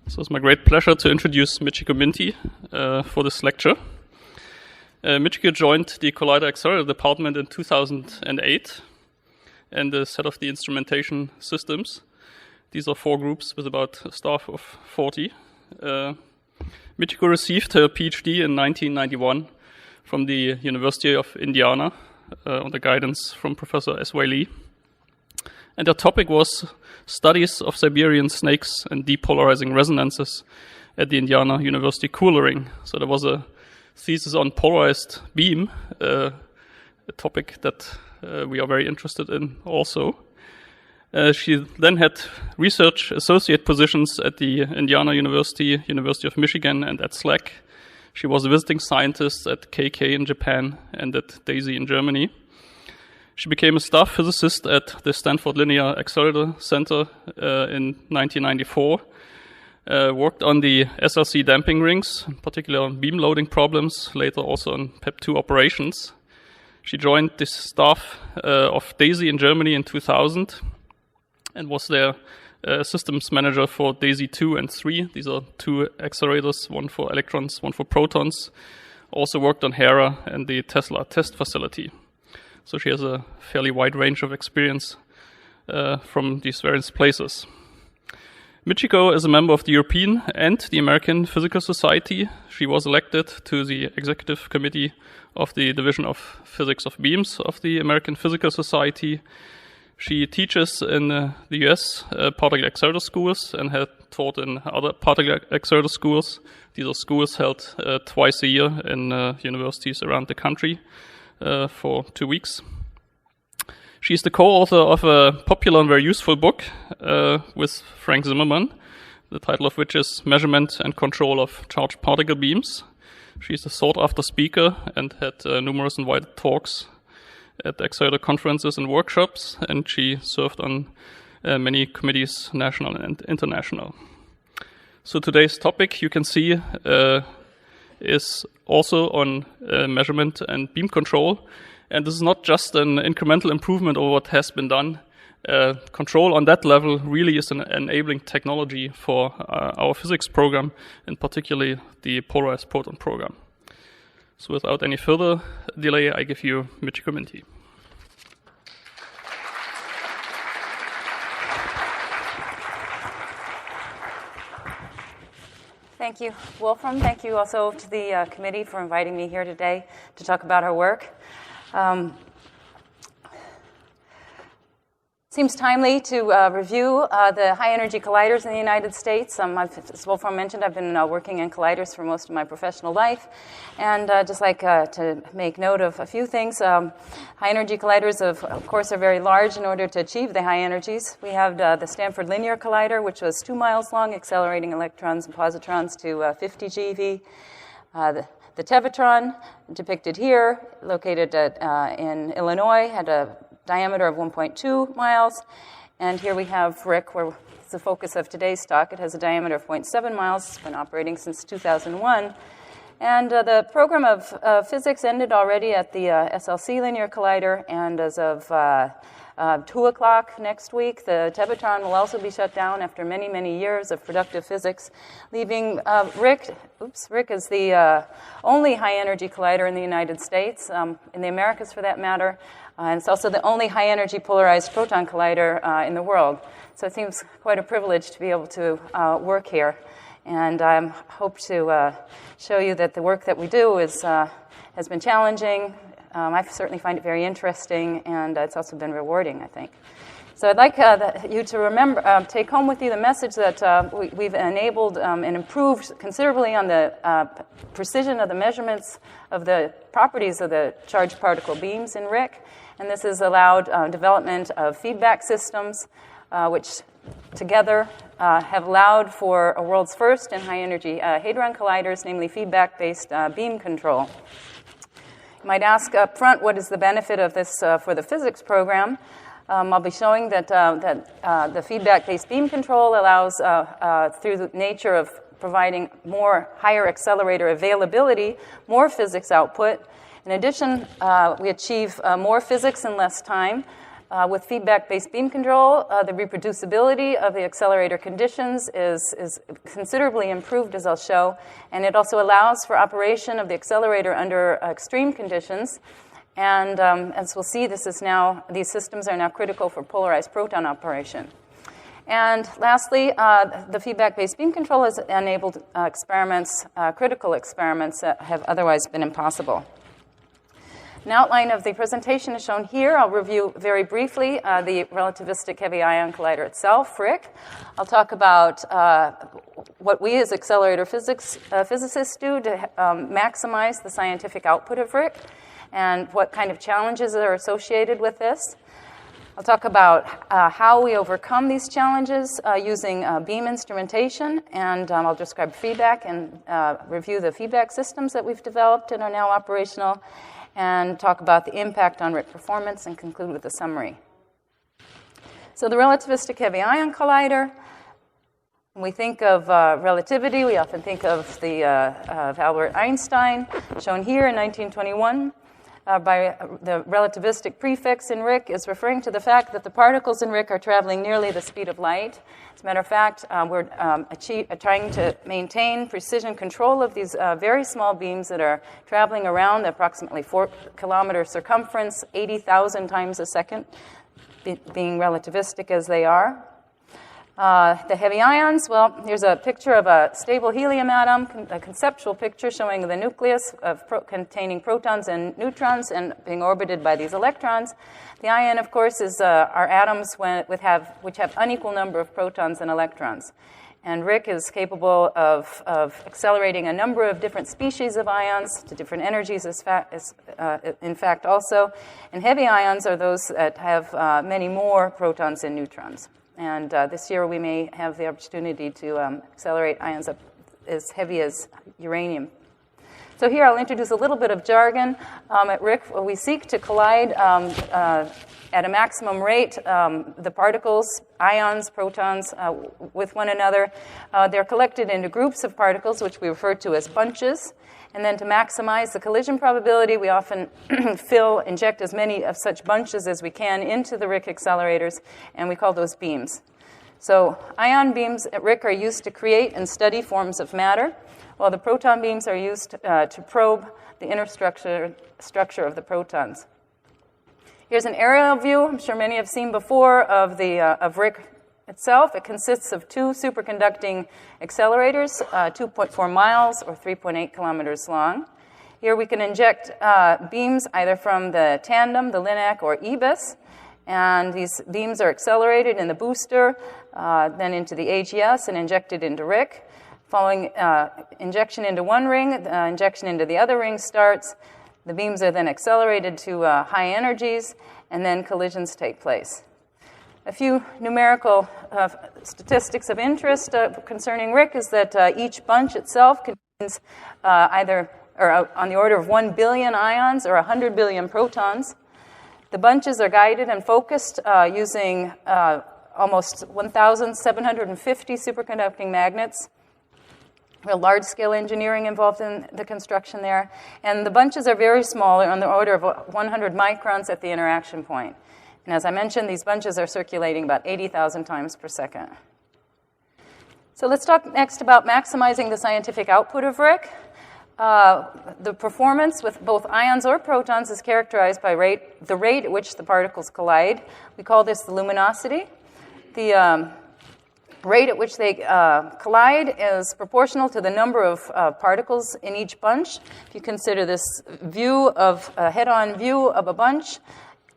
So it's my great pleasure to introduce Michiko Minty for this lecture. Michiko joined the Collider Accelerator department in 2008 and is head of the instrumentation systems. These are 4 groups with about a staff of 40. Michiko received her PhD in 1991 from the University of Indiana under guidance from Professor S.Y. Lee. And her topic was studies of Siberian snakes and depolarizing resonances at the Indiana University Coolering. So there was a thesis on polarized beam, a topic that we are very interested in also. She then had research associate positions at the Indiana University, University of Michigan, and at SLAC. She was a visiting scientist at KK in Japan and at DAISY in Germany. She became a staff physicist at the Stanford Linear Accelerator Center in 1994, worked on the SLC damping rings, in particular on beam loading problems, later also on PEP2 operations. She joined the staff of DAISY in Germany in 2000 and was their systems manager for DAISY 2 and 3. These are 2 accelerators, one for electrons, one for protons. Also worked on Hera and the Tesla test facility. So she has a fairly wide range of experience from these various places. Michiko is a member of the European and the American Physical Society. She was elected to the executive committee of the Division of Physics of Beams of the American Physical Society. She teaches in the US particle accelerator schools and had taught in other particle accelerator schools. These are schools held twice a year in universities around the country. For 2 weeks. She's the co-author of a popular and very useful book with Frank Zimmerman, the title of which is Measurement and Control of Charged Particle Beams. She's a sought-after speaker and had numerous invited talks at accelerator conferences and workshops, and she served on many committees, national and international. So today's topic, you can see, is also on measurement and beam control. And this is not just an incremental improvement over what has been done. Control on that level really is an enabling technology for our physics program, and particularly the polarized proton program. So without any further delay, I give you Michiko Minty. Thank you, Wolfram. Thank you also to the committee for inviting me here today to talk about our work. Seems timely to review the high-energy colliders in the United States. As Wolfram mentioned, I've been working in colliders for most of my professional life. And just like to make note of a few things, high-energy colliders, of course, are very large in order to achieve the high energies. We have the Stanford Linear Collider, which was 2 miles long, accelerating electrons and positrons to 50 GeV. The Tevatron, depicted here, located in Illinois, had a diameter of 1.2 miles. And here we have RHIC, where it's the focus of today's talk. It has a diameter of 0.7 miles. It's been operating since 2001. And the program of physics ended already at the SLC Linear Collider. And as of 2 o'clock next week, the Tevatron will also be shut down after many, many years of productive physics, leaving RHIC. RHIC is the only high-energy collider in the United States, in the Americas for that matter. And it's also the only high-energy polarized proton collider in the world. So it seems quite a privilege to be able to work here. And I hope to show you that the work that we do has been challenging. I certainly find it very interesting, and it's also been rewarding, I think. So I'd like you to remember, take home with you the message that we've enabled and improved considerably on the precision of the measurements of the properties of the charged particle beams in RHIC. And this has allowed development of feedback systems, which together have allowed for a world's first in high-energy hadron colliders, namely feedback-based beam control. You might ask up front, what is the benefit of this for the physics program? I'll be showing that the feedback-based beam control allows, through the nature of providing higher accelerator availability, more physics output. In addition, we achieve more physics in less time. With feedback-based beam control, the reproducibility of the accelerator conditions is considerably improved, as I'll show, and it also allows for operation of the accelerator under extreme conditions. And as we'll see, these systems are now critical for polarized proton operation. And lastly, the feedback-based beam control has enabled critical experiments that have otherwise been impossible. An outline of the presentation is shown here. I'll review very briefly the relativistic heavy ion collider itself, RHIC. I'll talk about what we as accelerator physicists do to maximize the scientific output of RHIC and what kind of challenges are associated with this. I'll talk about how we overcome these challenges using beam instrumentation, and I'll describe feedback and review the feedback systems that we've developed and are now operational, and talk about the impact on RHIC performance, and conclude with a summary. So the relativistic heavy ion collider, when we think of relativity, we often think of of Albert Einstein, shown here in 1921. By the relativistic prefix in RHIC is referring to the fact that the particles in RHIC are traveling nearly the speed of light. As a matter of fact, we're trying to maintain precision control of these very small beams that are traveling around approximately 4-kilometer circumference, 80,000 times a second, being relativistic as they are. The heavy ions, well, here's a picture of a stable helium atom, a conceptual picture showing the nucleus containing protons and neutrons and being orbited by these electrons. The ion, of course, is our atoms which have unequal number of protons and electrons. And RHIC is capable of accelerating a number of different species of ions to different energies, in fact, also. And heavy ions are those that have many more protons and neutrons. And this year we may have the opportunity to accelerate ions up as heavy as uranium. So here I'll introduce a little bit of jargon. At RHIC, we seek to collide at a maximum rate the particles, ions, protons, with one another. They're collected into groups of particles, which we refer to as bunches. And then to maximize the collision probability, we often inject as many of such bunches as we can into the RHIC accelerators, and we call those beams. So ion beams at RHIC are used to create and study forms of matter, while the proton beams are used to probe the inner structure of the protons. Here's an aerial view, I'm sure many have seen before, of RHIC itself. It consists of 2 superconducting accelerators, 2.4 miles or 3.8 kilometers long. Here we can inject beams either from the tandem, the LINAC, or EBIS, and these beams are accelerated in the booster, then into the AGS and injected into RHIC. Following injection into one ring, injection into the other ring starts. The beams are then accelerated to high energies, and then collisions take place. A few numerical statistics of interest concerning RHIC is that each bunch itself contains either on the order of 1 billion ions or 100 billion protons. The bunches are guided and focused using almost 1,750 superconducting magnets. Real large-scale engineering involved in the construction there. And the bunches are very small, on the order of 100 microns at the interaction point. And as I mentioned, these bunches are circulating about 80,000 times per second. So let's talk next about maximizing the scientific output of RHIC. The performance with both ions or protons is characterized by the rate at which the particles collide. We call this the luminosity. The rate at which they collide is proportional to the number of particles in each bunch. If you consider this a head-on view of a bunch,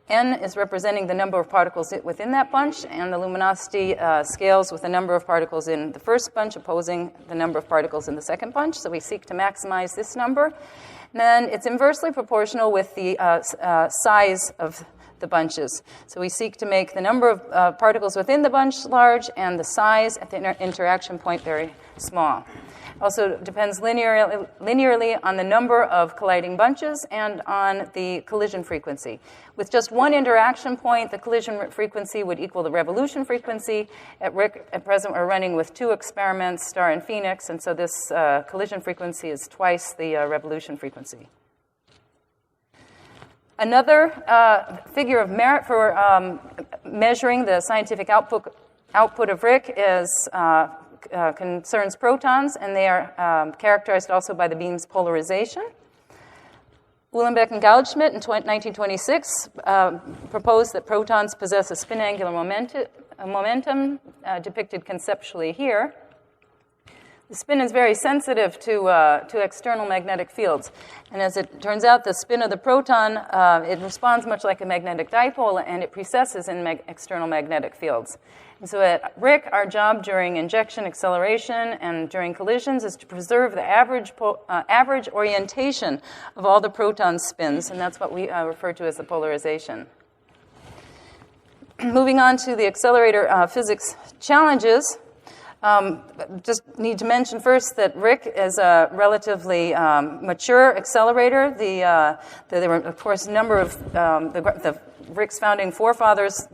N is representing the number of particles within that bunch, and the luminosity scales with the number of particles in the first bunch opposing the number of particles in the second bunch. So we seek to maximize this number. And then it's inversely proportional with the size of the bunches. So we seek to make the number of particles within the bunch large and the size at the interaction point very small. Also depends linearly on the number of colliding bunches and on the collision frequency. With just one interaction point, the collision frequency would equal the revolution frequency. At RHIC, at present, we're running with 2 experiments, Star and Phoenix, and so this collision frequency is twice the revolution frequency. Another figure of merit for measuring the scientific output of RHIC is concerns protons, and they are characterized also by the beam's polarization. Uhlenbeck and Goldschmidt in 1926 proposed that protons possess a spin angular momentum depicted conceptually here. The spin is very sensitive to external magnetic fields. And as it turns out, the spin of the proton, it responds much like a magnetic dipole, and it precesses in external magnetic fields. And so at RHIC, our job during injection, acceleration, and during collisions is to preserve the average orientation of all the proton spins, and that's what we refer to as the polarization. Moving on to the accelerator physics challenges. Just need to mention first that RHIC is a relatively mature accelerator. There were, of course, a number of the RHIC's founding forefathers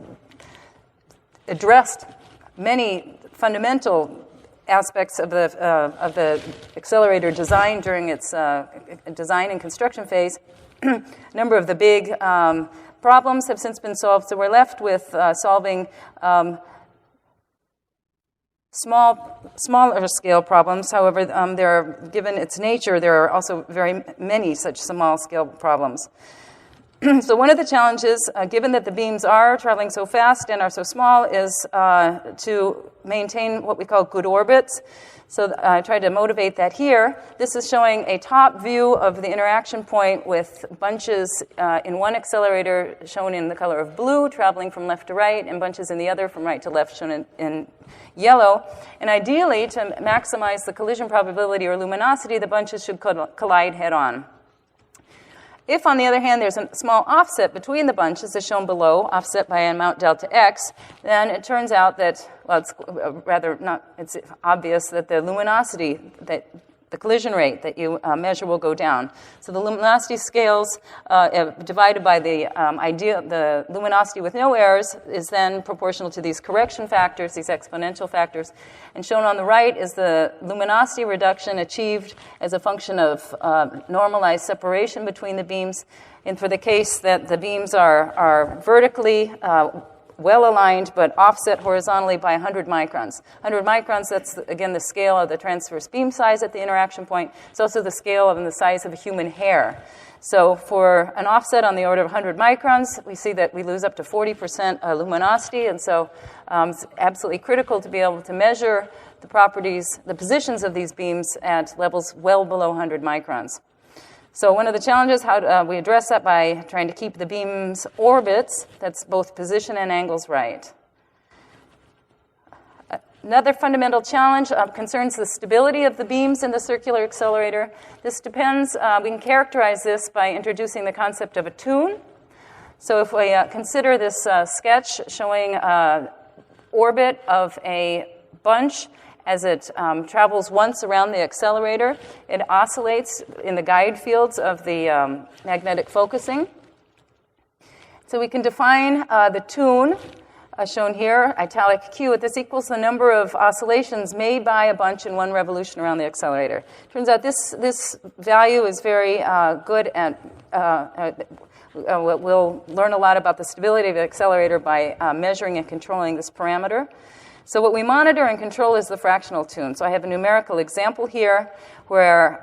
addressed many fundamental aspects of the accelerator design during its design and construction phase. A number of the big problems have since been solved, so we're left with solving smaller scale problems. However, given its nature, there are also very many such small scale problems. So one of the challenges, given that the beams are traveling so fast and are so small, is to maintain what we call good orbits. So I tried to motivate that here. This is showing a top view of the interaction point with bunches in one accelerator shown in the color of blue, traveling from left to right, and bunches in the other from right to left, shown in yellow. And ideally, to maximize the collision probability or luminosity, the bunches should collide head-on. If, on the other hand, there's a small offset between the bunches, as shown below, offset by amount delta x, then it turns out that, well, it's obvious that the luminosity, that the collision rate that you measure will go down. So the luminosity scales divided by the luminosity with no errors is then proportional to these correction factors, these exponential factors. And shown on the right is the luminosity reduction achieved as a function of normalized separation between the beams. And for the case that the beams are vertically well-aligned, but offset horizontally by 100 microns. 100 microns, that's, again, the scale of the transverse beam size at the interaction point. It's also the scale of the size of a human hair. So for an offset on the order of 100 microns, we see that we lose up to 40% luminosity, and so it's absolutely critical to be able to measure the properties, the positions of these beams at levels well below 100 microns. So one of the challenges, we address that by trying to keep the beam's orbits, that's both position and angles, right. Another fundamental challenge concerns the stability of the beams in the circular accelerator. This depends, we can characterize this by introducing the concept of a tune. So if we consider this sketch showing orbit of a bunch as it travels once around the accelerator, it oscillates in the guide fields of the magnetic focusing. So we can define the tune, shown here, italic Q. This equals the number of oscillations made by a bunch in one revolution around the accelerator. Turns out this value is very good at we'll learn a lot about the stability of the accelerator by measuring and controlling this parameter. So what we monitor and control is the fractional tune. So I have a numerical example here where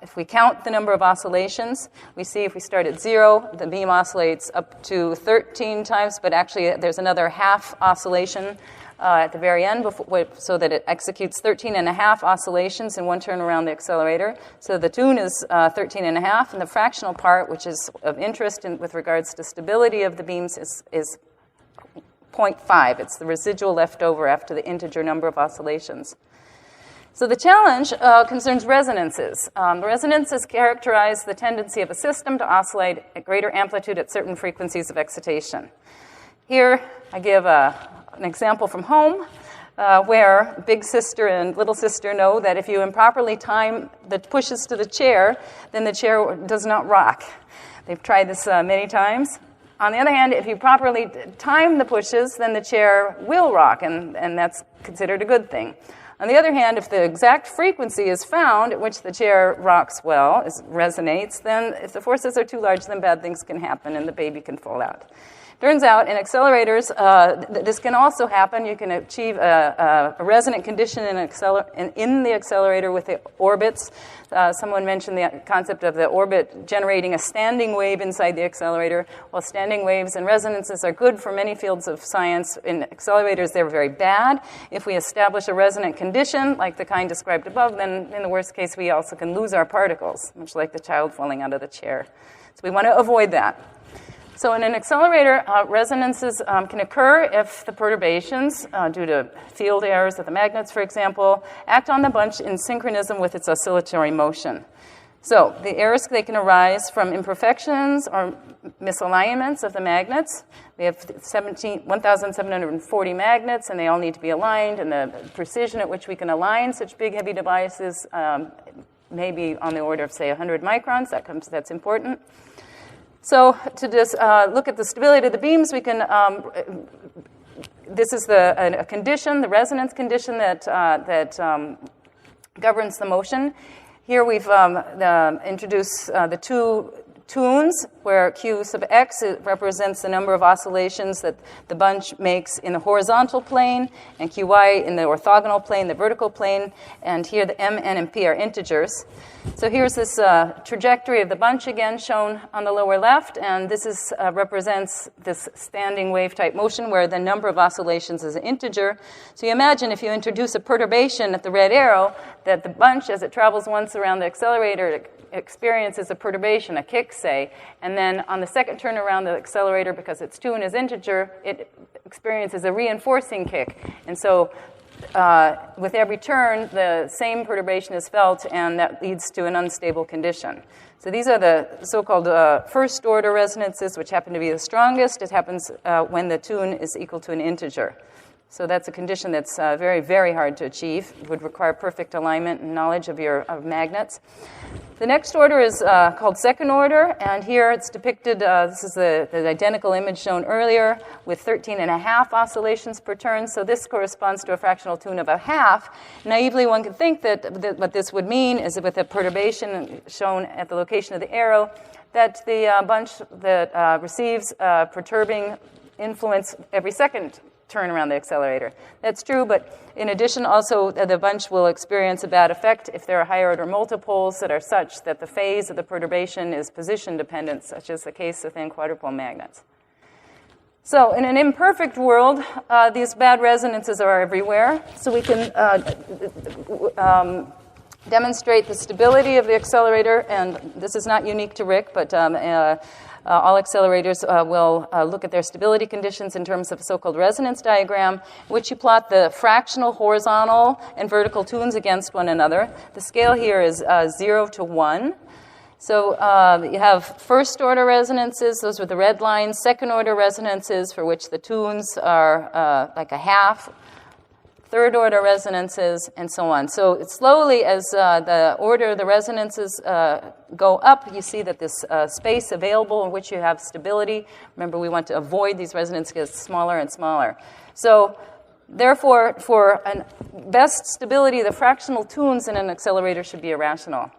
if we count the number of oscillations, we see if we start at 0, the beam oscillates up to 13 times, but actually there's another half oscillation at the very end so that it executes 13 and a half oscillations in one turn around the accelerator. So the tune is 13 and a half, and the fractional part, which is of interest with regards to stability of the beams, is 0.5. It's the residual left over after the integer number of oscillations. So the challenge concerns resonances. Resonances characterize the tendency of a system to oscillate at greater amplitude at certain frequencies of excitation. Here I give an example from home where big sister and little sister know that if you improperly time the pushes to the chair, then the chair does not rock. They've tried this many times. On the other hand, if you properly time the pushes, then the chair will rock, and that's considered a good thing. On the other hand, if the exact frequency is found at which the chair rocks well, resonates, then if the forces are too large, then bad things can happen and the baby can fall out. Turns out in accelerators, this can also happen. You can achieve a resonant condition in the accelerator with the orbits. Someone mentioned the concept of the orbit generating a standing wave inside the accelerator. Well, standing waves and resonances are good for many fields of science. In accelerators, they're very bad. If we establish a resonant condition, like the kind described above, then in the worst case, we also can lose our particles, much like the child falling out of the chair. So we want to avoid that. So in an accelerator, resonances can occur if the perturbations, due to field errors of the magnets, for example, act on the bunch in synchronism with its oscillatory motion. So the errors, they can arise from imperfections or misalignments of the magnets. We have 1,740 magnets, and they all need to be aligned, and the precision at which we can align such big, heavy devices may be on the order of, say, 100 microns. That's important. So to just look at the stability of the beams, we can. This is a condition, the resonance condition that governs the motion. Here we've introduced the two tunes, where Q sub x represents the number of oscillations that the bunch makes in the horizontal plane, and Qy in the orthogonal plane, the vertical plane, and here the m, n, and p are integers. So here's this trajectory of the bunch again shown on the lower left, and this is represents this standing wave type motion where the number of oscillations is an integer. So you imagine if you introduce a perturbation at the red arrow, that the bunch, as it travels once around the accelerator, experiences a perturbation, a kick, say, and then on the second turn around the accelerator, because its tune is integer, it experiences a reinforcing kick. And so with every turn, the same perturbation is felt, and that leads to an unstable condition. So these are the so-called first-order resonances, which happen to be the strongest. It happens when the tune is equal to an integer. So that's a condition that's very, very hard to achieve. It would require perfect alignment and knowledge of magnets. The next order is called second order, and here it's depicted, this is the identical image shown earlier, with 13.5 oscillations per turn. So this corresponds to a fractional tune of a half. Naively, one could think that what this would mean is that with a perturbation shown at the location of the arrow, that the bunch that receives perturbing influence every second turn around the accelerator. That's true, but in addition, also the bunch will experience a bad effect if there are higher order multipoles that are such that the phase of the perturbation is position dependent, such as the case within quadrupole magnets. So in an imperfect world, these bad resonances are everywhere. So we can demonstrate the stability of the accelerator, and this is not unique to RHIC, but all accelerators will look at their stability conditions in terms of a so-called resonance diagram, in which you plot the fractional horizontal and vertical tunes against one another. The scale here is 0 to 1. So you have first-order resonances, those are the red lines, second-order resonances for which the tunes are like a half, third-order resonances, and so on. So slowly, as the order of the resonances go up, you see that this space available in which you have stability. Remember, we want to avoid these resonances get smaller and smaller. So therefore, for best stability, the fractional tunes in an accelerator should be irrational.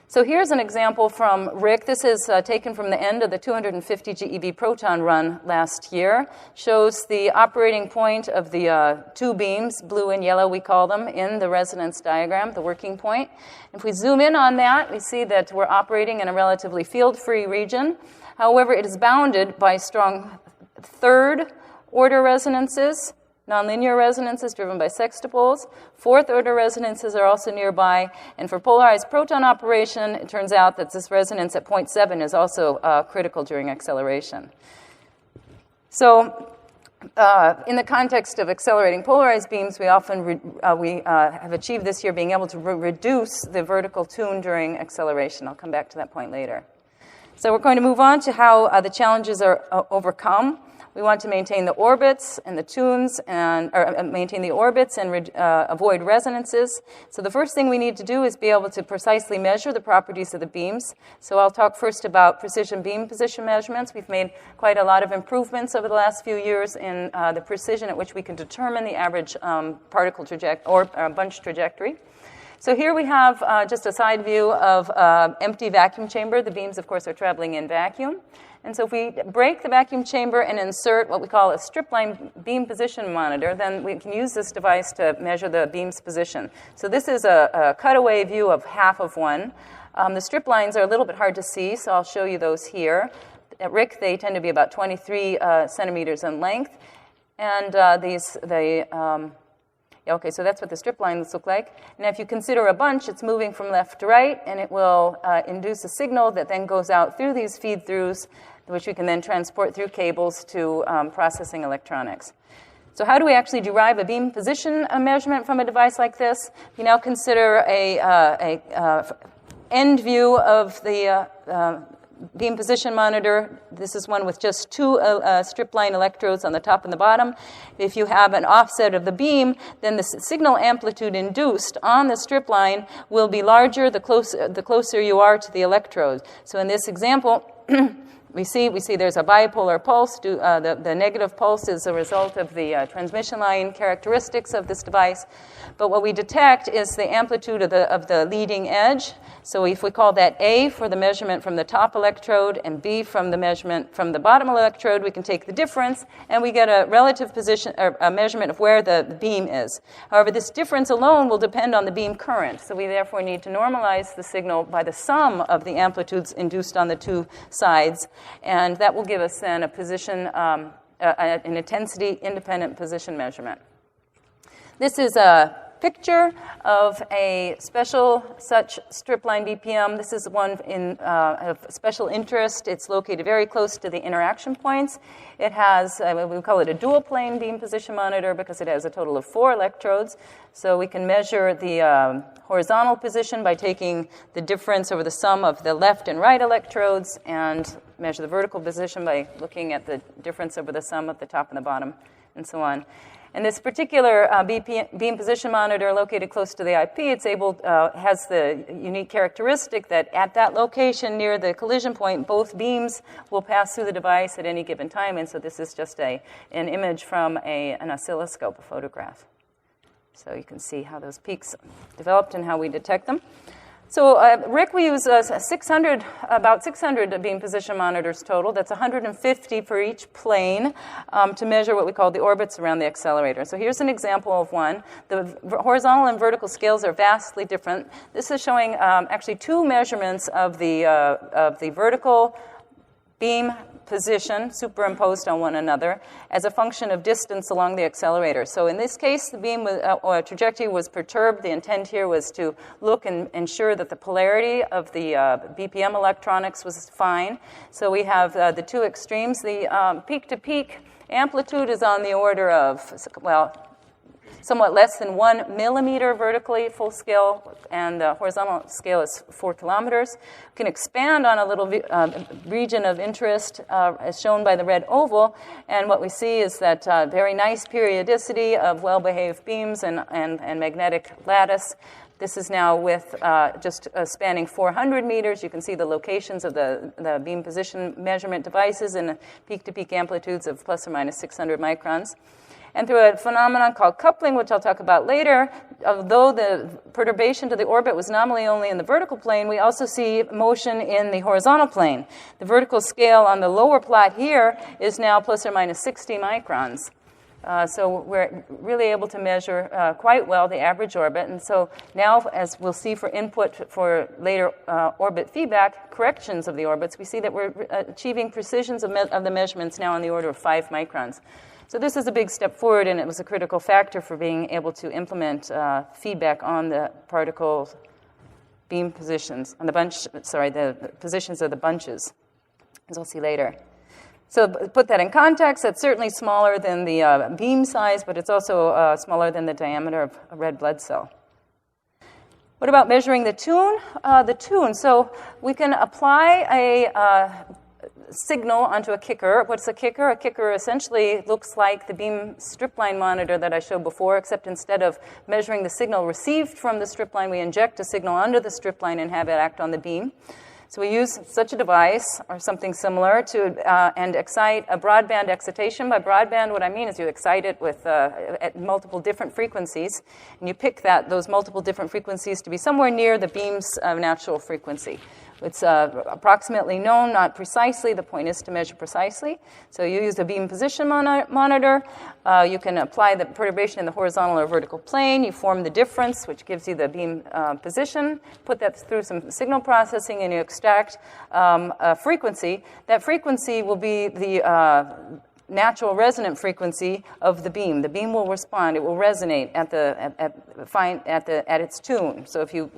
So here's an example from RHIC. This is taken from the end of the 250 GeV proton run last year. Shows the operating point of the two beams, blue and yellow we call them, in the resonance diagram, the working point. If we zoom in on that, we see that we're operating in a relatively field-free region. However, it is bounded by strong third-order resonances, nonlinear resonances driven by sextuplets. Fourth-order resonances are also nearby. And for polarized proton operation, it turns out that this resonance at 0.7 is also critical during acceleration. So in the context of accelerating polarized beams, we often have achieved this year being able to reduce the vertical tune during acceleration. I'll come back to that point later. So we're going to move on to how the challenges are overcome. We want to maintain the orbits and the tunes, or maintain the orbits and avoid resonances. So the first thing we need to do is be able to precisely measure the properties of the beams. So I'll talk first about precision beam position measurements. We've made quite a lot of improvements over the last few years in the precision at which we can determine the average particle trajectory or bunch trajectory. So here we have just a side view of empty vacuum chamber. The beams, of course, are traveling in vacuum. And so if we break the vacuum chamber and insert what we call a strip-line beam position monitor, then we can use this device to measure the beam's position. So this is a cutaway view of half of one. The strip lines are a little bit hard to see, so I'll show you those here. At RHIC, they tend to be about 23 centimeters in length. And okay, so that's what the strip lines look like. And if you consider a bunch, it's moving from left to right, and it will induce a signal that then goes out through these feed-throughs, which we can then transport through cables to processing electronics. So how do we actually derive a beam position measurement from a device like this? We now consider a end view of the beam position monitor. This is one with just two strip line electrodes on the top and the bottom. If you have an offset of the beam, then the signal amplitude induced on the strip line will be larger the closer you are to the electrode. So in this example, we see there's a bipolar pulse. The negative pulse is a result of the transmission line characteristics of this device. But what we detect is the amplitude of the leading edge. So if we call that A for the measurement from the top electrode and B from the measurement from the bottom electrode, we can take the difference and we get a relative position or a measurement of where the beam is. However, this difference alone will depend on the beam current. So we therefore need to normalize the signal by the sum of the amplitudes induced on the two sides. And that will give us then a position, an intensity-independent position measurement. This is a picture of a special such strip-line BPM. This is one of special interest. It's located very close to the interaction points. It has, we call it a dual-plane beam position monitor because it has a total of 4 electrodes. So we can measure the horizontal position by taking the difference over the sum of the left and right electrodes, and measure the vertical position by looking at the difference over the sum of the top and the bottom, and so on. And this particular beam position monitor located close to the IP, has the unique characteristic that at that location near the collision point, both beams will pass through the device at any given time. And so this is just an image from an oscilloscope, a photograph. So you can see how those peaks developed and how we detect them. So RHIC, we use about 600 beam position monitors total. That's 150 for each plane to measure what we call the orbits around the accelerator. So here's an example of one. The horizontal and vertical scales are vastly different. This is showing actually 2 measurements of the vertical beam position superimposed on one another as a function of distance along the accelerator. So in this case, the beam trajectory was perturbed. The intent here was to look and ensure that the polarity of the BPM electronics was fine. So we have the 2 extremes. The peak-to-peak amplitude is on the order of, well, somewhat less than 1 millimeter vertically, full scale, and the horizontal scale is 4 kilometers. We can expand on a little region of interest as shown by the red oval, and what we see is that very nice periodicity of well-behaved beams and magnetic lattice. This is now with just spanning 400 meters. You can see the locations of the beam position measurement devices and peak-to-peak amplitudes of plus or minus 600 microns. And through a phenomenon called coupling, which I'll talk about later, although the perturbation to the orbit was nominally only in the vertical plane, we also see motion in the horizontal plane. The vertical scale on the lower plot here is now plus or minus 60 microns. So we're really able to measure quite well the average orbit. And so now, as we'll see for input for later orbit feedback, corrections of the orbits, we see that we're achieving precisions of the measurements now on the order of 5 microns. So this is a big step forward, and it was a critical factor for being able to implement feedback on the particle beam positions, on the positions of the bunches, as we'll see later. So put that in context, that's certainly smaller than the beam size, but it's also smaller than the diameter of a red blood cell. What about measuring the tune? So we can apply signal onto a kicker. What's a kicker? A kicker essentially looks like the beam stripline monitor that I showed before, except instead of measuring the signal received from the stripline, we inject a signal under the stripline and have it act on the beam. So we use such a device or something similar to and excite a broadband excitation. By broadband, what I mean is you excite it with at multiple different frequencies, and you pick those multiple different frequencies to be somewhere near the beam's natural frequency. It's approximately known, not precisely. The point is to measure precisely. So you use a beam position monitor. You can apply the perturbation in the horizontal or vertical plane. You form the difference, which gives you the beam position. Put that through some signal processing, and you extract a frequency. That frequency will be the natural resonant frequency of the beam. The beam will respond. It will resonate at its tune. So if you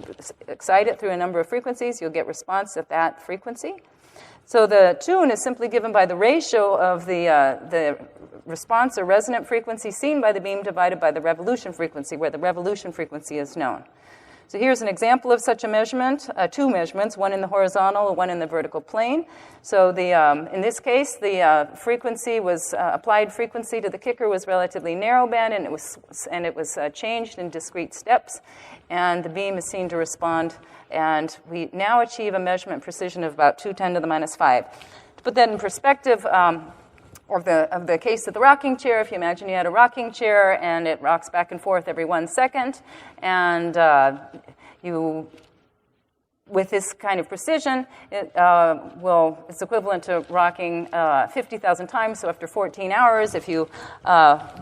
excite it through a number of frequencies, you'll get response at that frequency. So the tune is simply given by the ratio of the response or resonant frequency seen by the beam divided by the revolution frequency, where the revolution frequency is known. So here's an example of such a measurement, two measurements, one in the horizontal and one in the vertical plane. So in this case, the frequency was applied frequency to the kicker was relatively narrowband, and it was changed in discrete steps, and the beam is seen to respond, and we now achieve a measurement precision of about 2 × 10⁻⁵. To put that in perspective, of the case of the rocking chair, if you imagine you had a rocking chair and it rocks back and forth every 1 second, and with this kind of precision, it's equivalent to rocking 50,000 times. So after 14 hours, if you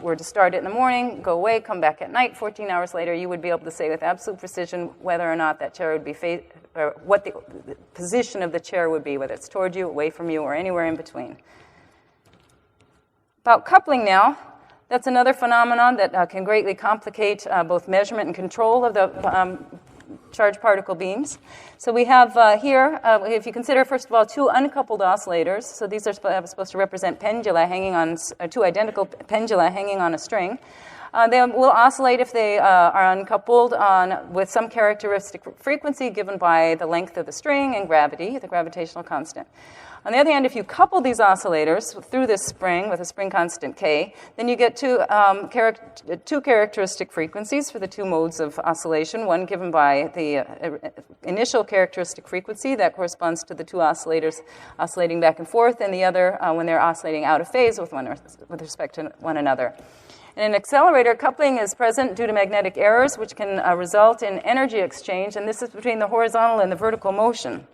were to start it in the morning, go away, come back at night, 14 hours later, you would be able to say with absolute precision whether or not that chair would be or what the position of the chair would be, whether it's toward you, away from you, or anywhere in between. About coupling now, that's another phenomenon that can greatly complicate both measurement and control of the charged particle beams. So we have here, if you consider, first of all, two uncoupled oscillators. So these are supposed to represent pendula hanging on, two identical pendula hanging on a string. They will oscillate if they are uncoupled with some characteristic frequency given by the length of the string and gravity, the gravitational constant. On the other hand, if you couple these oscillators through this spring with a spring constant K, then you get two characteristic frequencies for the two modes of oscillation, one given by the initial characteristic frequency that corresponds to the two oscillators oscillating back and forth, and the other when they're oscillating out of phase with respect to one another. In an accelerator, coupling is present due to magnetic errors, which can result in energy exchange, and this is between the horizontal and the vertical motion.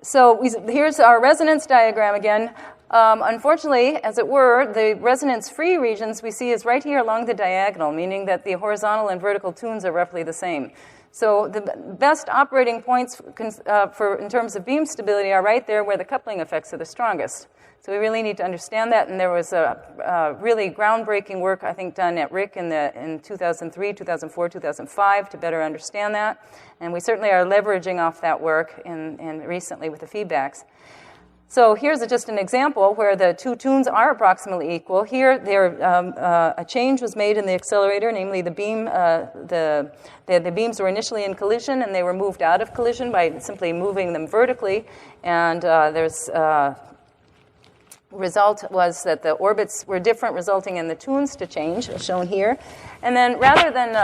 So here's our resonance diagram again. Unfortunately, as it were, the resonance-free regions we see is right here along the diagonal, meaning that the horizontal and vertical tunes are roughly the same. So the best operating points in terms of beam stability are right there where the coupling effects are the strongest. So we really need to understand that, and there was a really groundbreaking work, I think, done at RHIC in 2003, 2004, 2005 to better understand that. And we certainly are leveraging off that work recently with the feedbacks. So here's just an example where the two tunes are approximately equal. Here, a change was made in the accelerator, namely the beam. The beams were initially in collision, and they were moved out of collision by simply moving them vertically. And result was that the orbits were different, resulting in the tunes to change, as shown here. And then rather than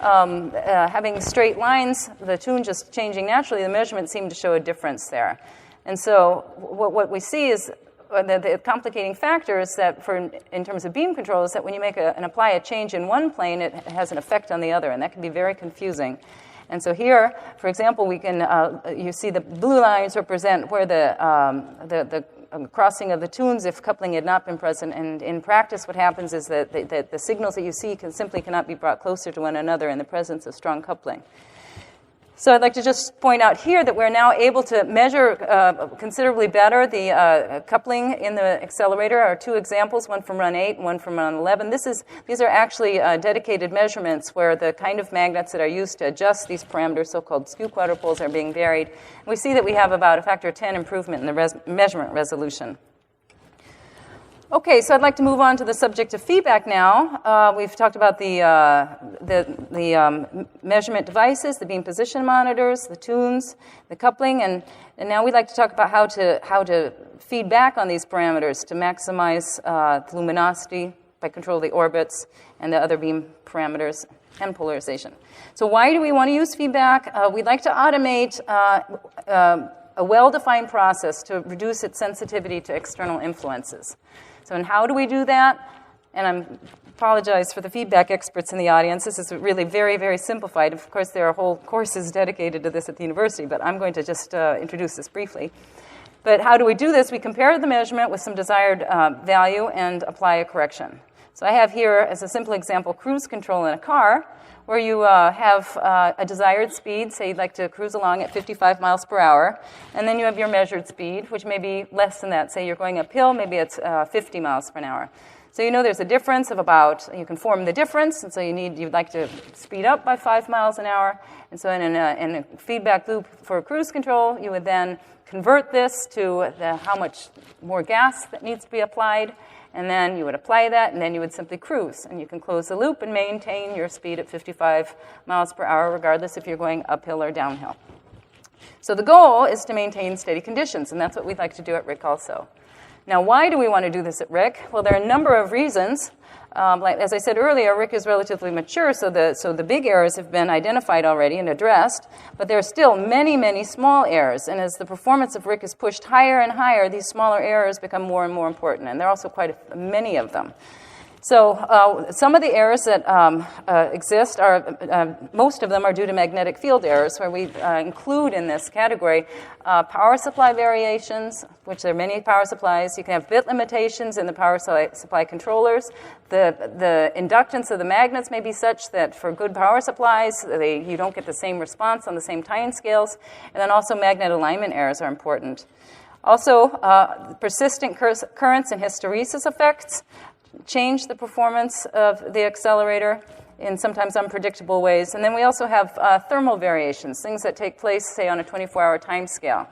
having straight lines, the tune just changing naturally, the measurement seemed to show a difference there. And so what we see is the complicating factor is that in terms of beam control is that when you make and apply a change in one plane, it has an effect on the other, and that can be very confusing. And so here, for example, we can you see the blue lines represent where the crossing of the tunes if coupling had not been present. And in practice, what happens is that the signals that you see simply cannot be brought closer to one another in the presence of strong coupling. So I'd like to just point out here that we're now able to measure considerably better the coupling in the accelerator. Are two examples, one from run 8 and one from run 11. These are actually dedicated measurements where the kind of magnets that are used to adjust these parameters, so-called skew quadrupoles, are being varied. And we see that we have about a factor of 10 improvement in the measurement resolution. Okay, so I'd like to move on to the subject of feedback now. We've talked about the measurement devices, the beam position monitors, the tunes, the coupling, and now we'd like to talk about how to feed back on these parameters to maximize the luminosity by control of the orbits and the other beam parameters and polarization. So why do we want to use feedback? We'd like to automate a well-defined process to reduce its sensitivity to external influences. So, and how do we do that? And I apologize for the feedback experts in the audience. This is really very, very simplified. Of course, there are whole courses dedicated to this at the university, but I'm going to just introduce this briefly. But how do we do this? We compare the measurement with some desired value and apply a correction. So I have here, as a simple example, cruise control in a car, where you have a desired speed, say you'd like to cruise along at 55 miles per hour, and then you have your measured speed, which may be less than that. Say you're going uphill, maybe it's 50 miles per hour. So you know there's a difference of about, you can form the difference, and so you'd like to speed up by 5 miles an hour. And so in a feedback loop for cruise control, you would then convert this to how much more gas that needs to be applied, and then you would apply that, and then you would simply cruise. And you can close the loop and maintain your speed at 55 miles per hour, regardless if you're going uphill or downhill. So the goal is to maintain steady conditions, and that's what we'd like to do at RHIC also. Now, why do we want to do this at RHIC? Well, there are a number of reasons. Like, as I said earlier, RHIC is relatively mature, so the big errors have been identified already and addressed, but there are still many, many small errors. And as the performance of RHIC is pushed higher and higher, these smaller errors become more and more important, and there are also quite many of them. So some of the errors that exist are, most of them are due to magnetic field errors, where we include in this category power supply variations, which there are many power supplies. You can have bit limitations in the power supply controllers. The inductance of the magnets may be such that for good power supplies, you don't get the same response on the same time scales. And then also magnet alignment errors are important. Also, persistent currents and hysteresis effects change the performance of the accelerator in sometimes unpredictable ways. And then we also have thermal variations, things that take place, say, on a 24-hour time scale.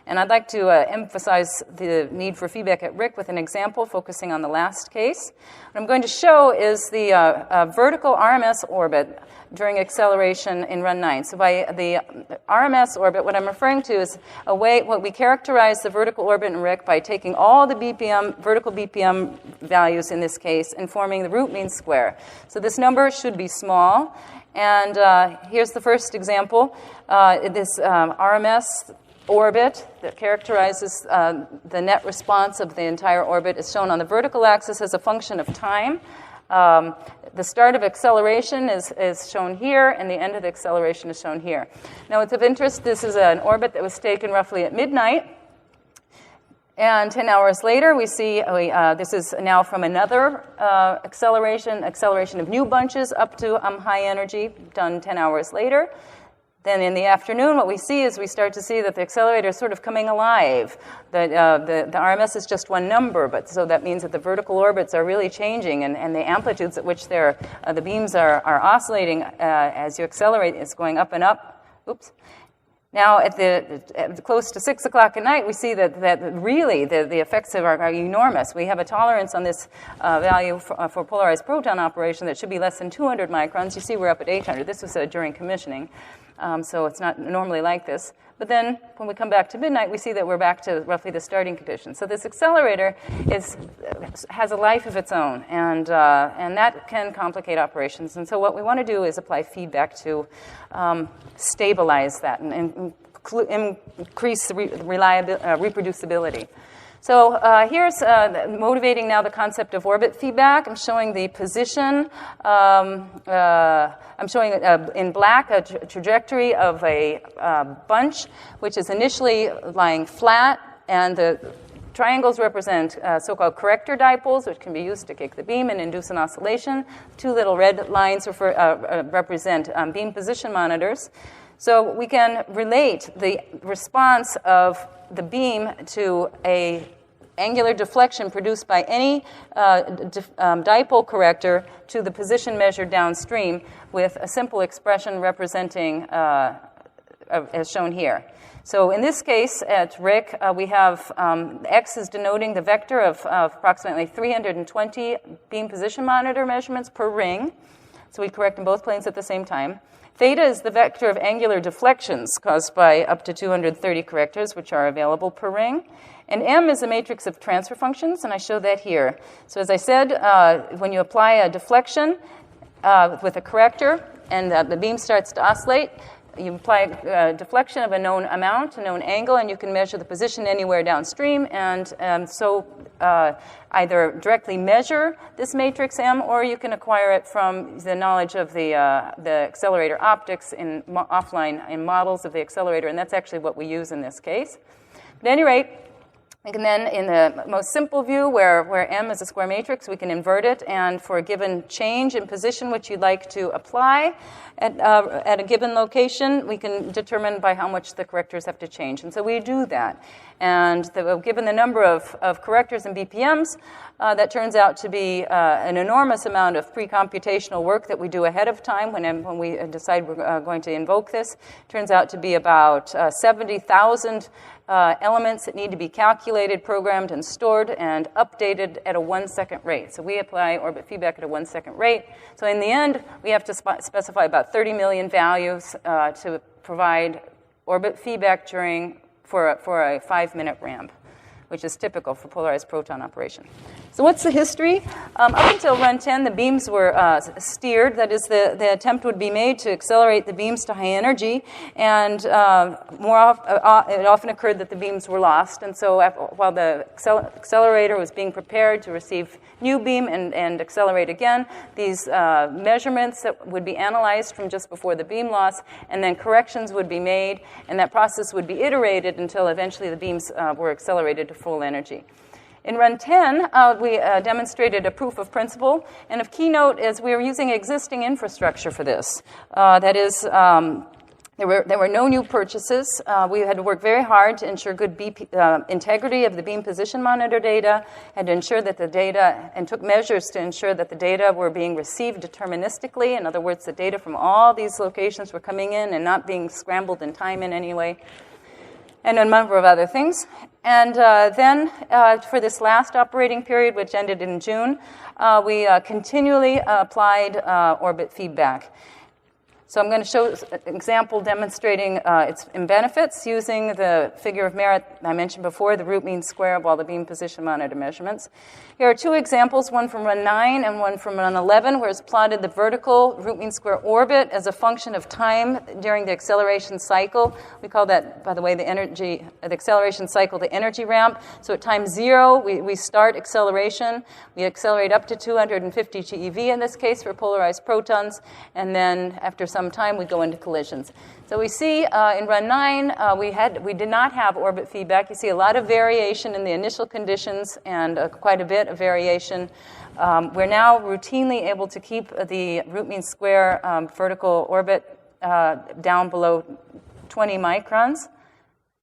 And I'd like to emphasize the need for feedback at RHIC with an example focusing on the last case. What I'm going to show is the vertical RMS orbit during acceleration in run 9. So by the RMS orbit, what I'm referring to is what we characterize the vertical orbit in RHIC by taking all the vertical BPM values in this case and forming the root mean square. So this number should be small. And here's the first example. This RMS orbit that characterizes the net response of the entire orbit is shown on the vertical axis as a function of time. The start of acceleration is shown here, and the end of the acceleration is shown here. Now, it's of interest, this is an orbit that was taken roughly at midnight. And 10 hours later, we see this is now from another acceleration of new bunches up to high energy, done 10 hours later. Then in the afternoon, what we see is we start to see that the accelerator is sort of coming alive. The RMS is just one number, but so that means that the vertical orbits are really changing, and the amplitudes at which the beams are oscillating as you accelerate is going up and up. Oops. Now, at close to 6 o'clock at night, we see that really the effects are enormous. We have a tolerance on this value for polarized proton operation that should be less than 200 microns. You see we're up at 800. This was during commissioning. So it's not normally like this. But then when we come back to midnight, we see that we're back to roughly the starting condition. So this accelerator has a life of its own, and that can complicate operations. And so what we want to do is apply feedback to stabilize that and increase the reproducibility. So here's motivating now the concept of orbit feedback. I'm showing the position. I'm showing in black a trajectory of a bunch, which is initially lying flat, and the triangles represent so-called corrector dipoles, which can be used to kick the beam and induce an oscillation. Two little red lines represent beam position monitors. So we can relate the response of the beam to a angular deflection produced by any dipole corrector to the position measured downstream with a simple expression representing as shown here. So in this case, at RHIC, we have X is denoting the vector of approximately 320 beam position monitor measurements per ring. So we correct in both planes at the same time. Theta is the vector of angular deflections caused by up to 230 correctors, which are available per ring. And M is a matrix of transfer functions, and I show that here. So as I said, when you apply a deflection with a corrector and the beam starts to oscillate, you apply a deflection of a known amount, a known angle, and you can measure the position anywhere downstream, and so either directly measure this matrix M, or you can acquire it from the knowledge of the accelerator optics offline in models of the accelerator, and that's actually what we use in this case. But at any rate, we can then, in the most simple view, where M is a square matrix, we can invert it, and for a given change in position which you'd like to apply at a given location, we can determine by how much the correctors have to change. And so we do that. And given the number of correctors and BPMs, that turns out to be an enormous amount of pre-computational work that we do ahead of time when we decide we're going to invoke this. Turns out to be about 70,000 elements that need to be calculated, programmed, and stored, and updated at a 1-second rate. So we apply orbit feedback at a 1-second rate. So in the end, we have to specify about 30 million values to provide orbit feedback for a 5-minute ramp, which is typical for polarized proton operation. So what's the history? Up until run 10, the beams were steered. That is, the attempt would be made to accelerate the beams to high energy, and it often occurred that the beams were lost. And so while the accelerator was being prepared to receive new beam and accelerate again, these measurements that would be analyzed from just before the beam loss, and then corrections would be made, and that process would be iterated until eventually the beams were accelerated to full energy. In run 10, we demonstrated a proof of principle, and of keynote is we were using existing infrastructure for this. That is, there were no new purchases. We had to work very hard to ensure good integrity of the beam position monitor data, had to ensure that the data, and took measures to ensure that the data were being received deterministically. In other words, the data from all these locations were coming in and not being scrambled in time in any way, and a number of other things. And then for this last operating period, which ended in June, we continually applied orbit feedback. So I'm going to show an example demonstrating its benefits using the figure of merit I mentioned before, the root mean square of all the beam position monitor measurements. Here are two examples, one from run 9 and one from run 11, where it's plotted the vertical root mean square orbit as a function of time during the acceleration cycle. We call that, by the way, the acceleration cycle, the energy ramp. So at time 0, we start acceleration. We accelerate up to 250 GeV in this case for polarized protons, and then after some time we go into collisions. So we see in run 9 we did not have orbit feedback. You see a lot of variation in the initial conditions and quite a bit of variation. We're now routinely able to keep the root mean square vertical orbit down below 20 microns,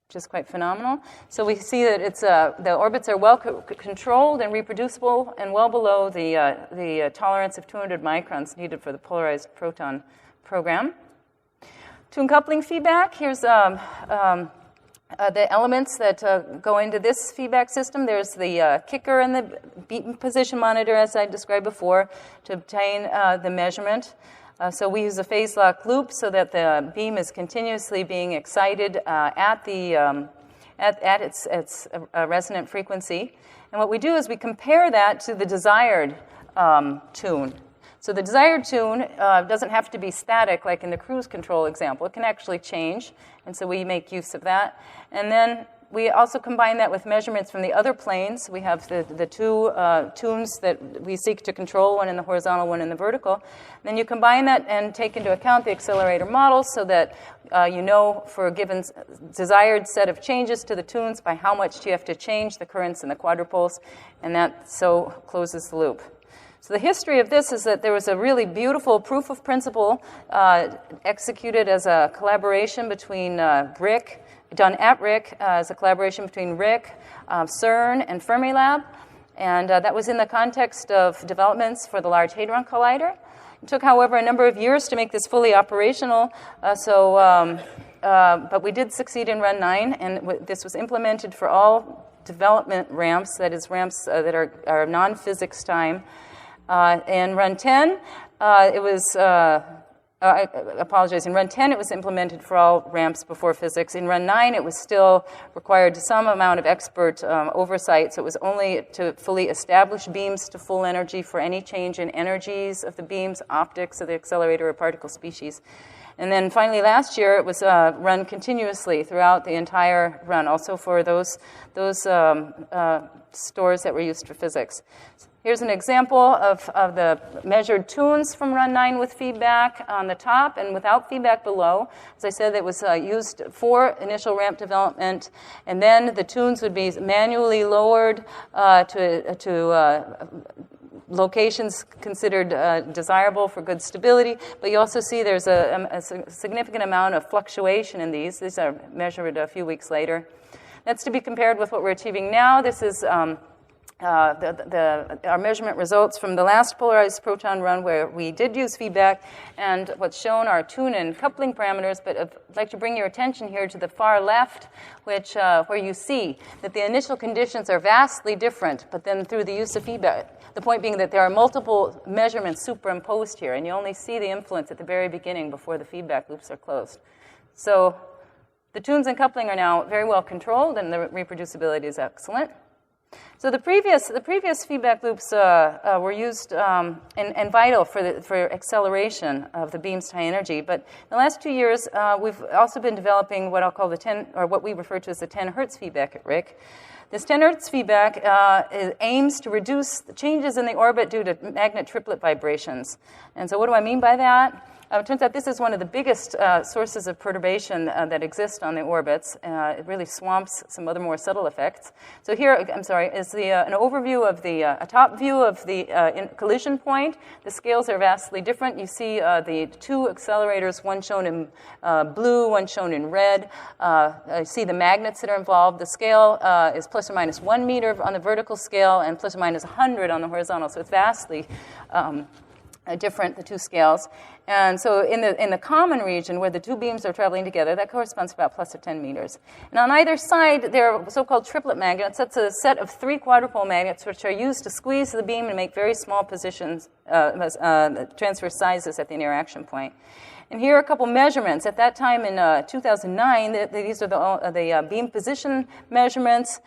which is quite phenomenal. So we see that it's the orbits are well controlled and reproducible, and well below the tolerance of 200 microns needed for the polarized proton program. Tune coupling feedback. Here's the elements that go into this feedback system. There's the kicker and the beam position monitor, as I described before, to obtain the measurement. So we use a phase lock loop so that the beam is continuously being excited at its resonant frequency. And what we do is we compare that to the desired tune. So the desired tune doesn't have to be static like in the cruise control example. It can actually change, and so we make use of that. And then we also combine that with measurements from the other planes. We have the two tunes that we seek to control, one in the horizontal, one in the vertical. And then you combine that and take into account the accelerator model so that you know for a given desired set of changes to the tunes by how much do you have to change the currents in the quadrupoles, and that so closes the loop. So the history of this is that there was a really beautiful proof of principle executed as a collaboration between RHIC, done at RHIC, as a collaboration between RHIC, CERN, and Fermilab. And that was in the context of developments for the Large Hadron Collider. It took, however, a number of years to make this fully operational, but we did succeed in Run 9, and this was implemented for all development ramps, that is ramps that are non-physics time. In Run 10, it was... I apologize. In Run 10, it was implemented for all ramps before physics. In Run 9, it was still required some amount of expert oversight, so it was only to fully establish beams to full energy for any change in energies of the beams, optics of the accelerator or particle species. And then finally last year, it was run continuously throughout the entire run, also for those stores that were used for physics. Here's an example of the measured tunes from Run 9 with feedback on the top and without feedback below. As I said, it was used for initial ramp development, and then the tunes would be manually lowered to locations considered desirable for good stability. But you also see there's a significant amount of fluctuation in these. These are measured a few weeks later. That's to be compared with what we're achieving now. This is our measurement results from the last polarized proton run where we did use feedback, and what's shown are tune and coupling parameters, but I'd like to bring your attention here to the far left, which where you see that the initial conditions are vastly different, but then through the use of feedback, the point being that there are multiple measurements superimposed here, and you only see the influence at the very beginning before the feedback loops are closed. So the tunes and coupling are now very well controlled, and the reproducibility is excellent. So the previous feedback loops were used and vital for acceleration of the beam's high energy. But in the last 2 years, we've also been developing what I'll call what we refer to as the 10 hertz feedback at RHIC. This 10 hertz feedback aims to reduce the changes in the orbit due to magnet triplet vibrations. And so what do I mean by that? It turns out this is one of the biggest sources of perturbation that exist on the orbits. It really swamps some other more subtle effects. So here, is an overview of a top view of the collision point. The scales are vastly different. You see the two accelerators, one shown in blue, one shown in red. You see the magnets that are involved. The scale is plus or minus 1 meter on the vertical scale and plus or minus 100 on the horizontal. So it's vastly different, the two scales. And so in the common region where the two beams are traveling together, that corresponds to about plus or 10 meters. And on either side, there are so-called triplet magnets. That's a set of 3 quadrupole magnets which are used to squeeze the beam and make very small positions, transfer sizes at the interaction point. And here are a couple measurements. At that time in 2009, these are the beam position measurements.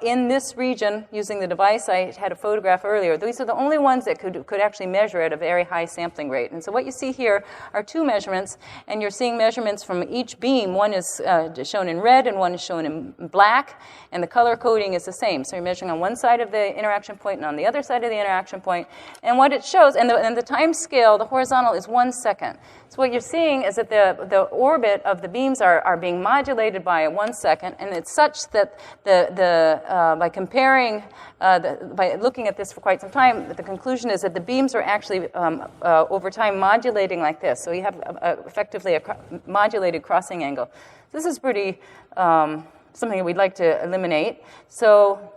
In this region, using the device I had a photograph earlier, these are the only ones that could actually measure at a very high sampling rate. And so what you see here are 2 measurements, and you're seeing measurements from each beam. One is shown in red and one is shown in black, and the color coding is the same. So you're measuring on one side of the interaction point and on the other side of the interaction point. And what it shows, and the time scale, the horizontal is 1 second. So what you're seeing is that the orbit of the beams are being modulated by 1 second, and it's such that by comparing, by looking at this for quite some time, the conclusion is that the beams are actually over time modulating like this. So you have effectively a modulated crossing angle. This is pretty something we'd like to eliminate. So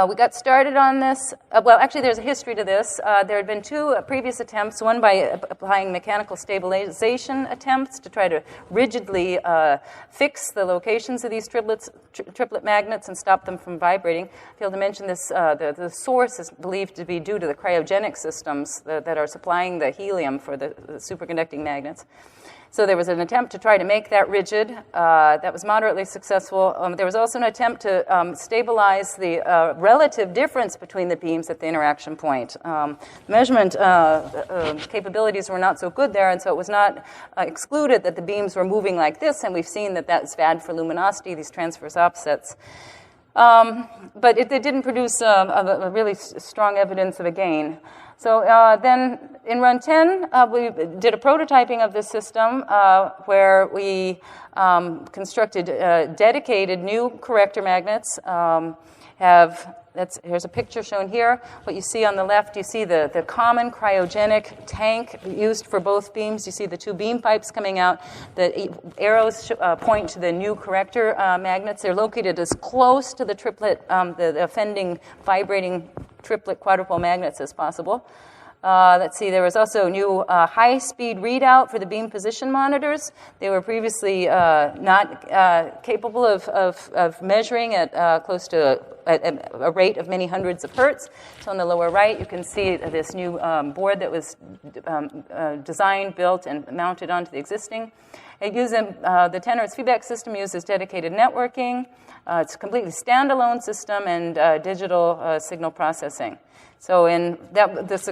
we got started on this. Well, actually, there's a history to this. There had been 2 previous attempts, one by applying mechanical stabilization attempts to try to rigidly fix the locations of these triplet magnets and stop them from vibrating. I failed to mention this. The source is believed to be due to the cryogenic systems that are supplying the helium for the superconducting magnets. So there was an attempt to try to make that rigid. That was moderately successful. There was also an attempt to stabilize the relative difference between the beams at the interaction point. Measurement capabilities were not so good there, and so it was not excluded that the beams were moving like this, and we've seen that that's bad for luminosity, these transverse offsets. But it didn't produce a really strong evidence of a gain. So then in Run 10, we did a prototyping of this system where we constructed dedicated new corrector magnets. Here's a picture shown here. What you see on the left, you see the common cryogenic tank used for both beams. You see the 2 beam pipes coming out. The arrows point to the new corrector magnets. They're located as close to the triplet, the offending, vibrating triplet quadrupole magnets as possible. Let's see, there was also new high-speed readout for the beam position monitors. They were previously not capable of measuring at close to a rate of many hundreds of hertz. So on the lower right, you can see this new board that was designed, built, and mounted onto the existing. It uses the 10 Hz feedback system uses dedicated networking. It's a completely standalone system and digital signal processing. So in this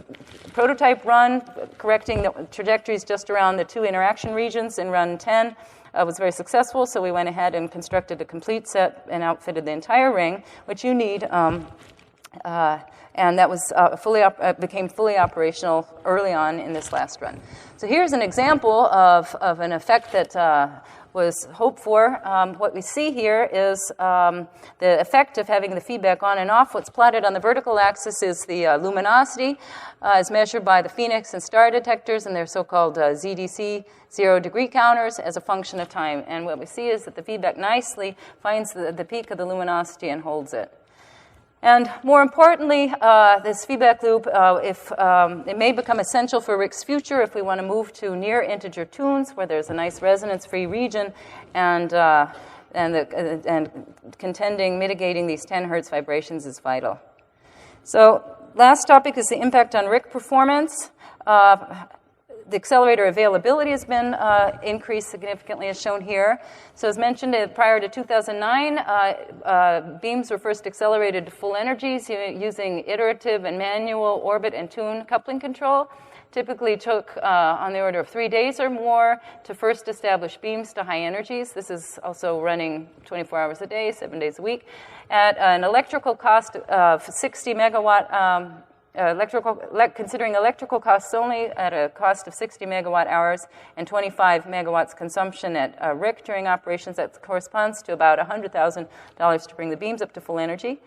prototype run, correcting the trajectories just around the 2 interaction regions in run 10 was very successful, so we went ahead and constructed a complete set and outfitted the entire ring, which you need, and that was became fully operational early on in this last run. So here's an example of an effect that was hoped for. What we see here is the effect of having the feedback on and off. What's plotted on the vertical axis is the luminosity as measured by the Phoenix and star detectors and their so-called ZDC, 0-degree counters, as a function of time. And what we see is that the feedback nicely finds the peak of the luminosity and holds it. And more importantly, this feedback loop, it may become essential for RHIC's future if we want to move to near integer tunes where there's a nice resonance-free region and mitigating these 10 Hertz vibrations is vital. So last topic is the impact on RHIC performance. The accelerator availability has been increased significantly, as shown here. So as mentioned, prior to 2009, beams were first accelerated to full energies using iterative and manual orbit and tune coupling control. Typically took on the order of 3 days or more to first establish beams to high energies. This is also running 24 hours a day, 7 days a week, at an electrical cost of 60 megawatt considering electrical costs only at a cost of 60 megawatt hours and 25 megawatts consumption at RHIC during operations, that corresponds to about $100,000 to bring the beams up to full energy.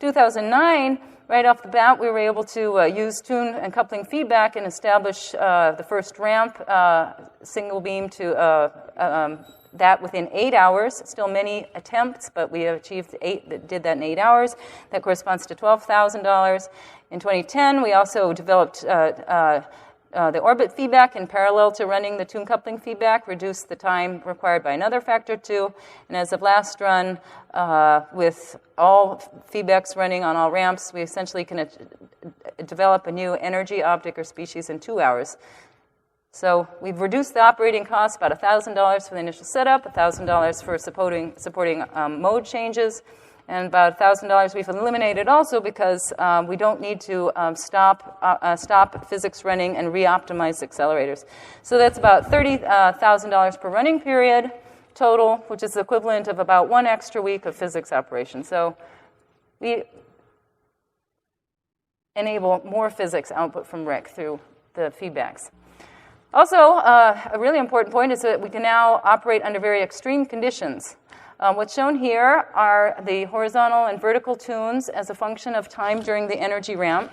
2009, right off the bat, we were able to use tune and coupling feedback and establish the first ramp single beam to that within 8 hours. Still many attempts, but we achieved did that in 8 hours. That corresponds to $12,000. In 2010, we also developed the orbit feedback in parallel to running the tune coupling feedback, reduced the time required by another factor 2. And as of last run, with all feedbacks running on all ramps, we essentially can develop a new energy object or species in 2 hours. So we've reduced the operating costs about $1,000 for the initial setup, $1,000 for supporting mode changes, and about $1,000 we've eliminated also because we don't need to stop physics running and re-optimize accelerators. So that's about $30,000 per running period total, which is the equivalent of about 1 extra week of physics operation. So we enable more physics output from RHIC through the feedbacks. Also, a really important point is that we can now operate under very extreme conditions. What's shown here are the horizontal and vertical tunes as a function of time during the energy ramp.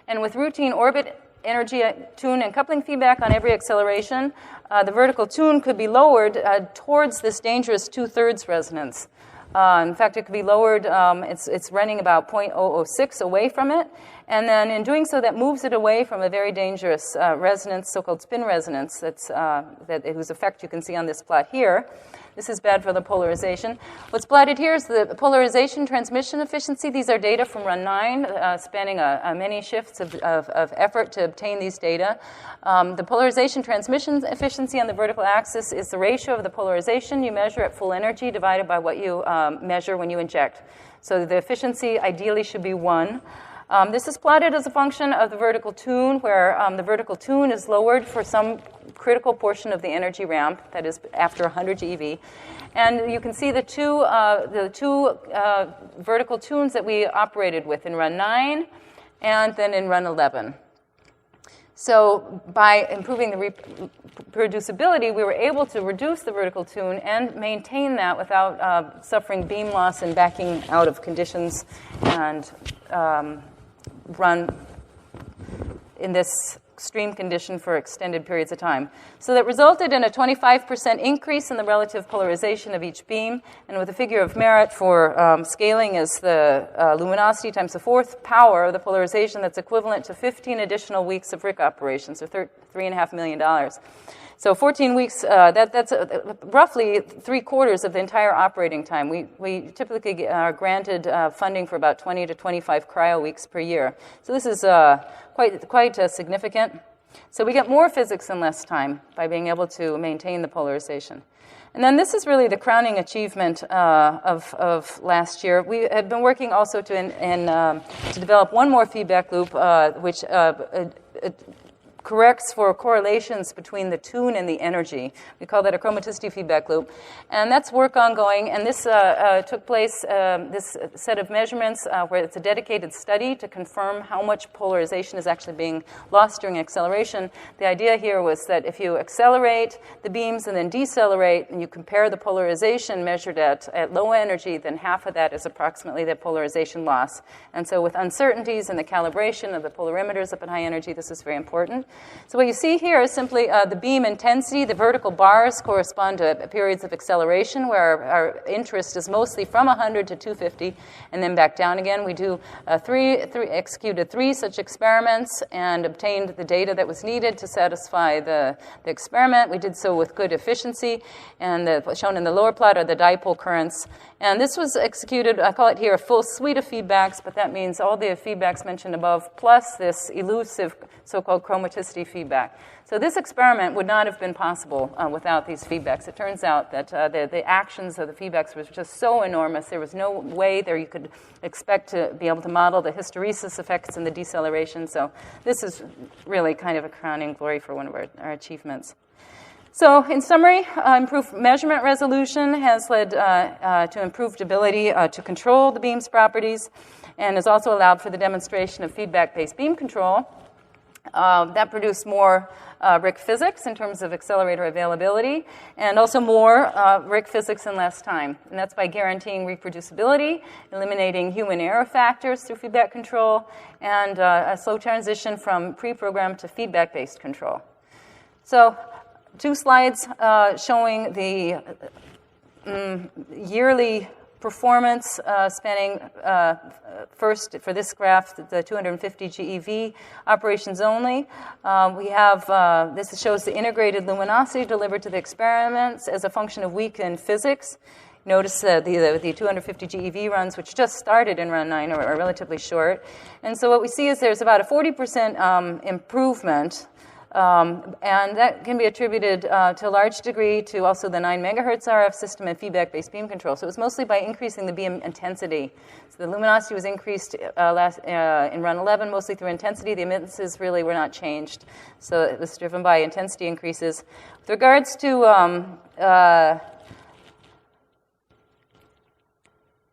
And with routine orbit energy tune and coupling feedback on every acceleration, the vertical tune could be lowered towards this dangerous 2/3 resonance. In fact, it could be lowered, it's running about 0.006 away from it. And then in doing so, that moves it away from a very dangerous resonance, so-called spin resonance, whose effect you can see on this plot here. This is bad for the polarization. What's plotted here is the polarization transmission efficiency. These are data from run 9, spanning many shifts of effort to obtain these data. The polarization transmission efficiency on the vertical axis is the ratio of the polarization you measure at full energy divided by what you measure when you inject. So the efficiency ideally should be 1. This is plotted as a function of the vertical tune, where the vertical tune is lowered for some critical portion of the energy ramp, that is after 100 GeV. And you can see the two vertical tunes that we operated with in run 9 and then in run 11. So by improving the reproducibility, we were able to reduce the vertical tune and maintain that without suffering beam loss and backing out of conditions and run in this extreme condition for extended periods of time. So that resulted in a 25% increase in the relative polarization of each beam, and with a figure of merit for scaling is the luminosity times the fourth power of the polarization. That's equivalent to 15 additional weeks of RHIC operations, or $3.5 million. So 14 weeks, that's roughly 3/4 of the entire operating time. We typically are granted funding for about 20 to 25 cryo weeks per year. So this is quite significant. So we get more physics in less time by being able to maintain the polarization. And then this is really the crowning achievement of last year. We had been working also to develop one more feedback loop, which corrects for correlations between the tune and the energy. We call that a chromaticity feedback loop. And that's work ongoing. And this took place, this set of measurements, where it's a dedicated study to confirm how much polarization is actually being lost during acceleration. The idea here was that if you accelerate the beams and then decelerate, and you compare the polarization measured at low energy, then half of that is approximately the polarization loss. And so with uncertainties in the calibration of the polarimeters up at high energy, this is very important. So what you see here is simply the beam intensity. The vertical bars correspond to periods of acceleration where our interest is mostly from 100 to 250 and then back down again. We executed three such experiments and obtained the data that was needed to satisfy the experiment. We did so with good efficiency, and shown in the lower plot are the dipole currents. And this was executed, I call it here a full suite of feedbacks, but that means all the feedbacks mentioned above plus this elusive so-called chromaticity feedback. So this experiment would not have been possible without these feedbacks. It turns out that the actions of the feedbacks was just so enormous, there was no way there you could expect to be able to model the hysteresis effects and the deceleration. So this is really kind of a crowning glory for one of our achievements. So in summary, improved measurement resolution has led to improved ability to control the beam's properties, and has also allowed for the demonstration of feedback-based beam control. That produced more RHIC physics in terms of accelerator availability, and also more RHIC physics in less time. And that's by guaranteeing reproducibility, eliminating human error factors through feedback control, and a slow transition from pre-programmed to feedback-based control. So 2 slides showing the yearly performance spanning first for this graph the 250 GeV operations only. We have this shows the integrated luminosity delivered to the experiments as a function of week in physics. Notice the 250 GeV runs, which just started in run 9, are relatively short. And so what we see is there's about a 40% improvement. And that can be attributed to a large degree to also the 9 megahertz RF system and feedback-based beam control. So it was mostly by increasing the beam intensity. So the luminosity was increased in run 11, mostly through intensity. The emittances really were not changed. So it was driven by intensity increases. With regards to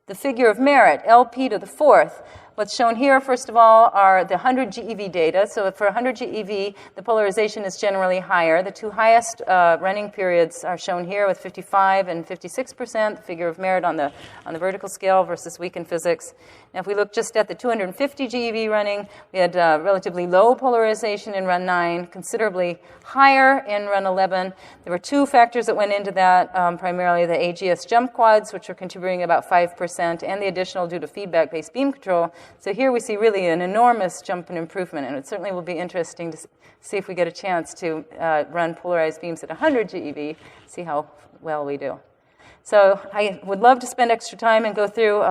the figure of merit, LP to the fourth, what's shown here, first of all, are the 100 GeV data. So for 100 GeV, the polarization is generally higher. The 2 highest running periods are shown here with 55 and 56%, the figure of merit on the vertical scale versus weak in physics. Now, if we look just at the 250 GeV running, we had relatively low polarization in run 9, considerably higher in run 11. There were 2 factors that went into that, primarily the AGS jump quads, which are contributing about 5%, and the additional due to feedback-based beam control. So here we see really an enormous jump in improvement, and it certainly will be interesting to see if we get a chance to run polarized beams at 100 GeV, see how well we do. So I would love to spend extra time and go through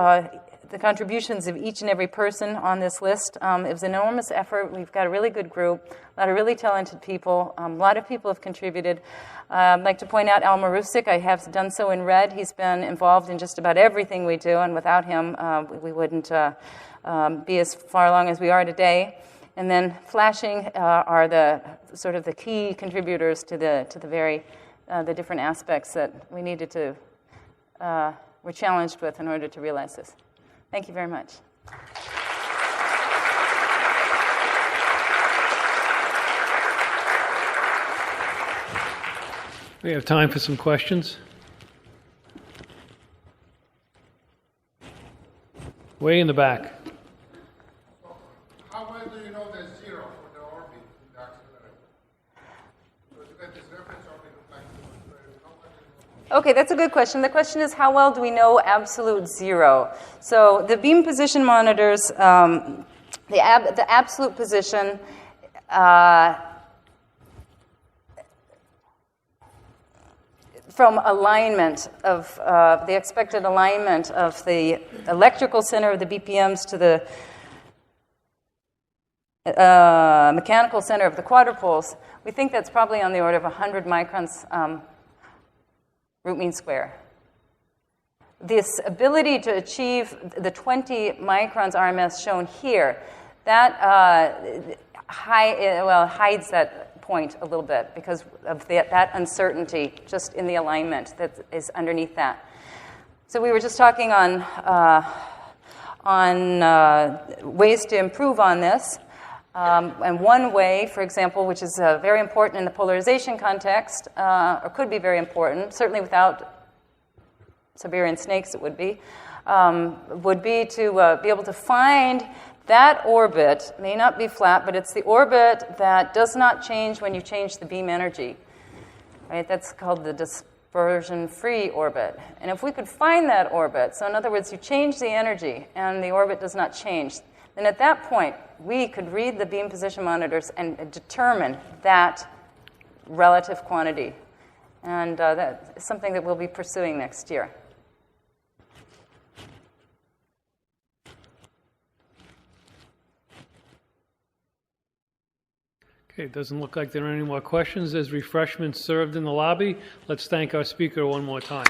the contributions of each and every person on this list. It was an enormous effort. We've got a really good group, a lot of really talented people. A lot of people have contributed. I'd like to point out Al Marusik. I have done so in red. He's been involved in just about everything we do, and without him, we wouldn't be as far along as we are today. And then flashing are the sort of the key contributors to the different aspects that we needed to were challenged with in order to realize this. Thank you very much. We have time for some questions. Way in the back. How well do you know there's zero for the orbit in the accelerator? Okay, that's a good question. The question is, how well do we know absolute zero? So the beam position monitors, the absolute position from alignment of the expected alignment of the electrical center of the BPMs to the mechanical center of the quadrupoles, we think that's probably on the order of 100 microns root mean square. This ability to achieve the 20 microns RMS shown here, that hides that point a little bit because of that uncertainty just in the alignment that is underneath that. So we were just talking on ways to improve on this. And one way, for example, which is very important in the polarization context, or could be very important, certainly without Siberian snakes it would be to be able to find that orbit, may not be flat, but it's the orbit that does not change when you change the beam energy. Right? That's called the dispersion-free orbit. And if we could find that orbit, so in other words, you change the energy and the orbit does not change, then at that point, we could read the beam position monitors and determine that relative quantity. And that is something that we'll be pursuing next year. Okay, it doesn't look like there are any more questions. There's refreshments served in the lobby. Let's thank our speaker one more time.